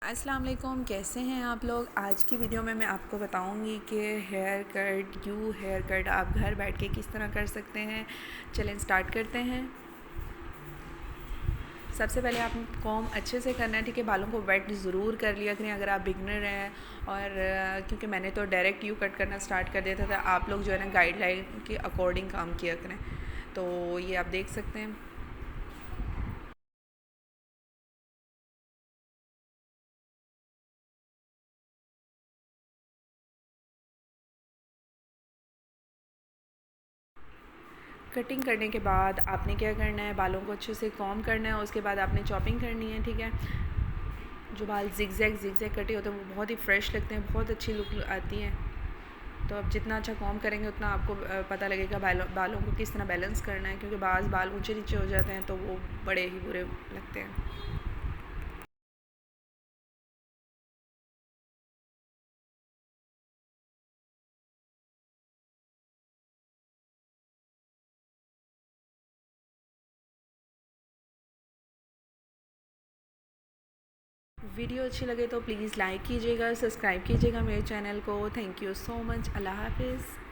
अस्सलाम वालेकुम, कैसे हैं आप लोग। आज की वीडियो में मैं आपको बताऊंगी कि हेयर कट आप घर बैठ के किस तरह कर सकते हैं। चलें स्टार्ट करते हैं। सबसे पहले आपको कॉम अच्छे से करना है, ठीक है। बालों को वेट ज़रूर कर लिया करें अगर आप बिगनर हैं। और क्योंकि मैंने तो डायरेक्ट यू कट करना स्टार्ट कर दिया था, आप लोग जो है ना गाइडलाइन के अकॉर्डिंग काम किया करें। तो ये आप देख सकते हैं। कटिंग करने के बाद आपने क्या करना है, बालों को अच्छे से कॉम करना है। उसके बाद आपने चॉपिंग करनी है, ठीक है। जो बाल जिग जैग कटे होते हैं वो बहुत ही फ्रेश लगते हैं, बहुत अच्छी लुक आती है। तो अब जितना अच्छा कॉम करेंगे उतना आपको पता लगेगा बालों को किस तरह बैलेंस करना है, क्योंकि बाल ऊंचे नीचे हो जाते हैं तो वो बड़े ही बुरे लगते हैं। वीडियो अच्छी लगे तो प्लीज़ लाइक कीजिएगा, सब्सक्राइब कीजिएगा मेरे चैनल को। Thank you so much. Allah हाफिज़।